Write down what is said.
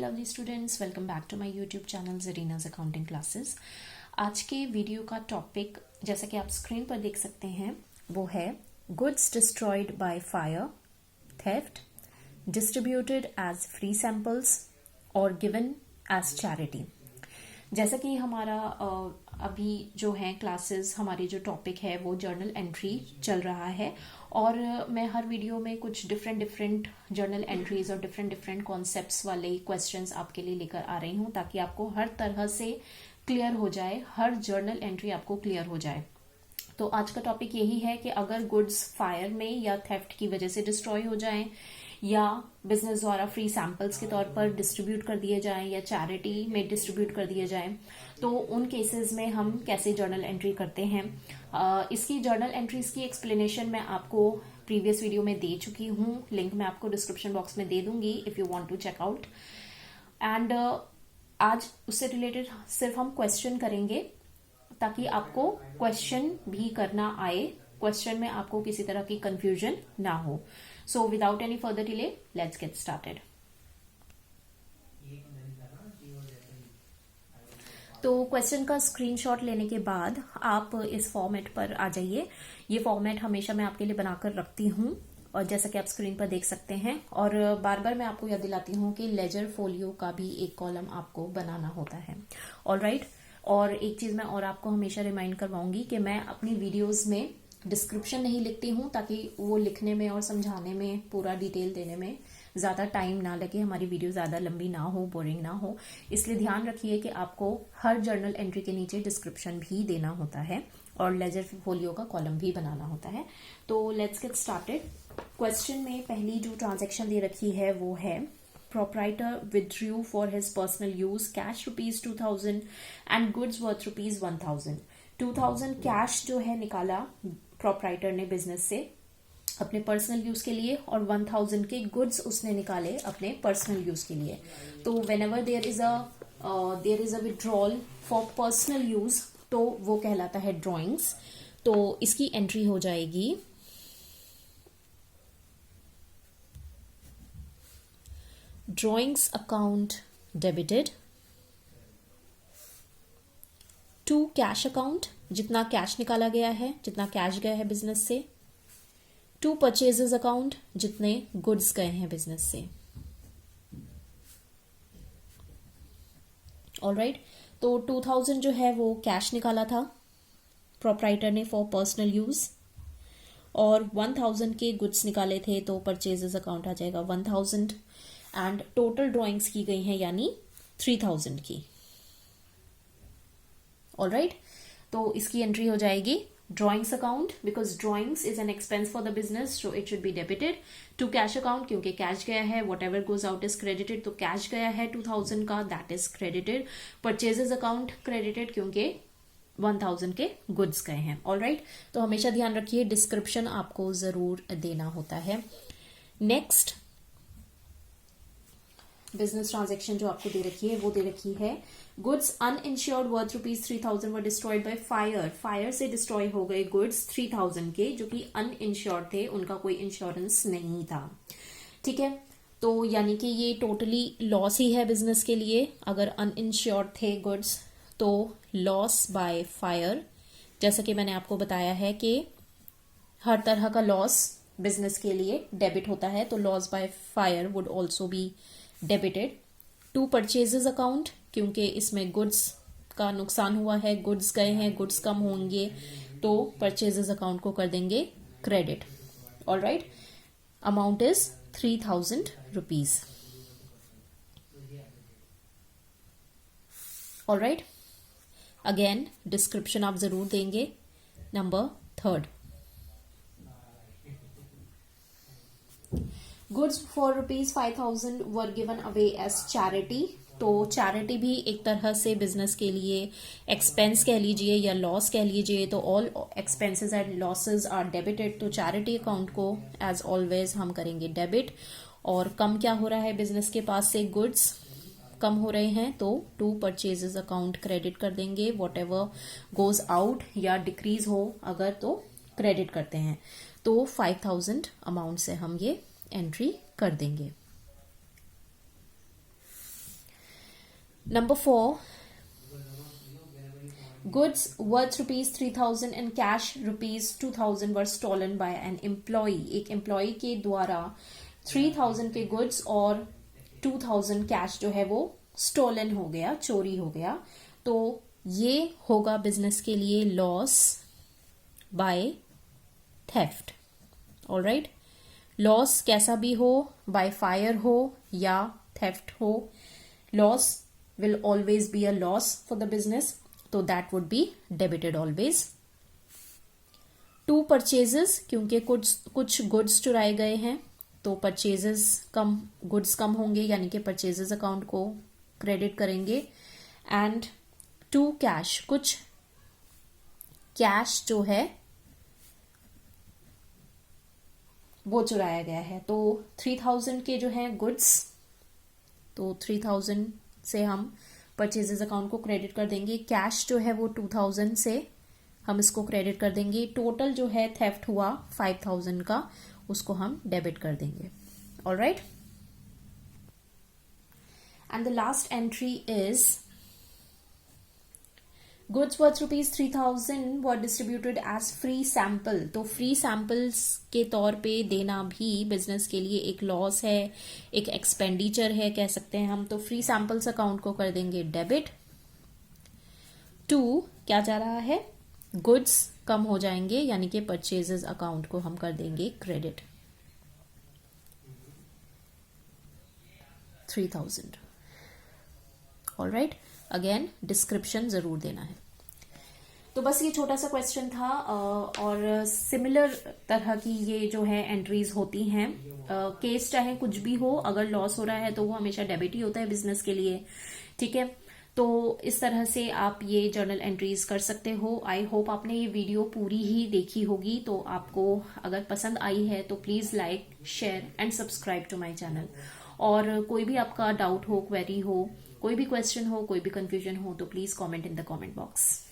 Lovely students, welcome back to my YouTube channel Zarina's accounting classes. आज के video का topic जैसा कि आप स्क्रीन पर देख सकते हैं वो है goods destroyed by fire, theft, distributed as free samples और गिवन एज चैरिटी। जैसा कि हमारा अभी जो है क्लासेस, हमारी जो टॉपिक है वो जर्नल एंट्री चल रहा है और मैं हर वीडियो में कुछ डिफरेंट जर्नल एंट्रीज और डिफरेंट कॉन्सेप्ट्स वाले क्वेश्चंस आपके लिए लेकर आ रही हूँ ताकि आपको हर तरह से क्लियर हो जाए, हर जर्नल एंट्री आपको क्लियर हो जाए। तो आज का टॉपिक यही है कि अगर गुड्स फायर में या थेफ्ट की वजह से डिस्ट्रॉय हो जाएं या बिजनेस द्वारा फ्री सैंपल्स के तौर पर डिस्ट्रीब्यूट कर दिए जाएं या चैरिटी में डिस्ट्रीब्यूट कर दिए जाएं, तो उन केसेस में हम कैसे जर्नल एंट्री करते हैं। इसकी जर्नल एंट्रीज की एक्सप्लेनेशन मैं आपको प्रीवियस वीडियो में दे चुकी हूँ, लिंक मैं आपको डिस्क्रिप्शन बॉक्स में दे दूंगी if you want to check out. And आज उससे रिलेटेड सिर्फ हम क्वेश्चन करेंगे ताकि आपको क्वेश्चन भी करना आए, क्वेश्चन में आपको किसी तरह की कंफ्यूजन ना हो। So without any further delay let's get started. तो क्वेश्चन का स्क्रीनशॉट लेने के बाद आप इस फॉर्मेट पर आ जाइए। ये फॉर्मेट हमेशा मैं आपके लिए बनाकर रखती हूँ और जैसा कि आप स्क्रीन पर देख सकते हैं, और बार बार मैं आपको याद दिलाती हूँ कि लेजर फोलियो का भी एक कॉलम आपको बनाना होता है। ऑलराइट, और एक चीज मैं और आपको हमेशा रिमाइंड करवाऊंगी कि मैं अपनी वीडियोस में डिस्क्रिप्शन नहीं लिखती हूँ ताकि वो लिखने में और समझाने में, पूरा डिटेल देने में ज्यादा टाइम ना लगे, हमारी वीडियो ज्यादा लंबी ना हो, बोरिंग ना हो। इसलिए ध्यान रखिए कि आपको हर जर्नल एंट्री के नीचे डिस्क्रिप्शन भी देना होता है और लेजर फोलियो का कॉलम भी बनाना होता है। तो लेट्स गेट स्टार्टेड। क्वेश्चन में पहली जो ट्रांजेक्शन दे रखी है वो है proprietor withdrew for his personal use cash rupees 2000 and goods worth rupees 1000। 2000 cash जो है निकाला proprietor ने बिजनेस से अपने पर्सनल यूज के लिए और 1000 के गुड्स उसने निकाले अपने पर्सनल यूज के लिए। तो whenever there is a withdrawal for personal use तो वो कहलाता है ड्रॉइंग्स। तो इसकी एंट्री हो जाएगी drawings account debited to cash account, जितना कैश निकाला गया है, जितना कैश गया है बिजनेस से, to purchases account, जितने गुड्स गए हैं बिजनेस से। ऑलराइट, तो 2000 जो है वो कैश निकाला था प्रोप्राइटर ने फॉर पर्सनल यूज और 1000 के गुड्स निकाले थे, तो परचेजेस अकाउंट आ जाएगा 1000 एंड टोटल ड्राइंग्स की गई हैं यानी 3000 की। ऑलराइट, तो इसकी एंट्री हो जाएगी drawings account because drawings is an expense for the business, so it should be debited to cash account क्योंकि कैश गया है, whatever goes out is credited, तो कैश गया है 2000 का, that is credited. Purchases account credited क्योंकि 1000 के goods गए हैं। ऑलराइट, तो हमेशा ध्यान रखिए डिस्क्रिप्शन आपको जरूर देना होता है। नेक्स्ट बिजनेस ट्रांजेक्शन जो आपको दे रखी है वो दे रखी है goods uninsured worth rupees 3000 were destroyed by fire. Fire से डिस्ट्रॉय हो गए गुड्स 3000 के जो कि अनइंश्योर्ड थे, उनका कोई इंश्योरेंस नहीं था। ठीक है, तो यानी कि ये टोटली लॉस ही है बिजनेस के लिए। अगर अनइंश्योर्ड थे गुड्स तो लॉस बाय फायर, जैसा कि मैंने आपको बताया है कि हर तरह का लॉस बिजनेस के लिए डेबिट होता है, तो loss by fire would also be debited to purchases account क्योंकि इसमें गुड्स का नुकसान हुआ है, गुड्स गए हैं, गुड्स कम होंगे, तो परचेजेस अकाउंट को कर देंगे credit. Alright, amount is 3000 rupees. Alright, again description आप जरूर देंगे। Number 3, goods for rupees 5000 were given away as charity. तो चैरिटी भी एक तरह से बिजनेस के लिए एक्सपेंस कह लीजिए या लॉस कह लीजिए, तो all expenses and losses are debited. तो चैरिटी अकाउंट को एज ऑलवेज हम करेंगे डेबिट। और कम क्या हो रहा है बिजनेस के पास से, गुड्स कम हो रहे हैं, तो टू परचेजेस अकाउंट क्रेडिट कर देंगे। वॉट एवर गोज आउट या डिक्रीज हो अगर तो क्रेडिट करते हैं, तो 5000 अमाउंट से हम ये एंट्री कर देंगे। Number 4, goods worth rupees 3000 and cash rupees 2000 were stolen by an employee. एक एम्प्लॉय के द्वारा 3000 के गुड्स और 2000 कैश जो है वो स्टोलन हो गया, चोरी हो गया. तो ये होगा बिजनेस के लिए loss by theft. Alright, loss कैसा भी हो, बाय फायर हो या थेफ्ट हो, loss will always be a loss for the business, so that would be debited always. 2 purchases, क्योंकि कुछ गुड्स चुराए गए हैं तो परचेजेस कम, गुड्स कम होंगे, यानी कि परचेजेस अकाउंट को क्रेडिट करेंगे. एंड 2 कैश, कुछ कैश जो है वो चुराया गया है. तो 3000 के जो है गुड्स, तो 3000 से हम परचेजेस अकाउंट को क्रेडिट कर देंगे. कैश जो है वो 2000 से हम इसको क्रेडिट कर देंगे. टोटल जो है थेफ्ट हुआ 5000 का, उसको हम डेबिट कर देंगे. Alright, and the last entry is goods worth rupees 3000 were distributed as free sample. तो फ्री सैंपल्स के तौर पे देना भी बिजनेस के लिए एक लॉस है, एक एक्सपेंडिचर है कह सकते हैं हम. तो फ्री सैंपल्स अकाउंट को कर देंगे डेबिट. 2 क्या जा रहा है, गुड्स कम हो जाएंगे, यानी कि परचेजेस अकाउंट को हम कर देंगे क्रेडिट 3000. ऑलराइट, अगेन डिस्क्रिप्शन जरूर देना है. तो बस ये छोटा सा क्वेश्चन था, और सिमिलर तरह की ये जो है एंट्रीज होती हैं. केस चाहे कुछ भी हो, अगर लॉस हो रहा है तो वो हमेशा डेबिट ही होता है बिजनेस के लिए. ठीक है, तो इस तरह से आप ये जर्नल एंट्रीज कर सकते हो. आई होप आपने ये वीडियो पूरी ही देखी होगी. तो आपको अगर पसंद आई है तो please like, share and subscribe to my channel. और कोई भी आपका डाउट हो, क्वेरी हो, कोई भी क्वेश्चन हो, कोई भी कंफ्यूजन हो, तो please comment in the comment box.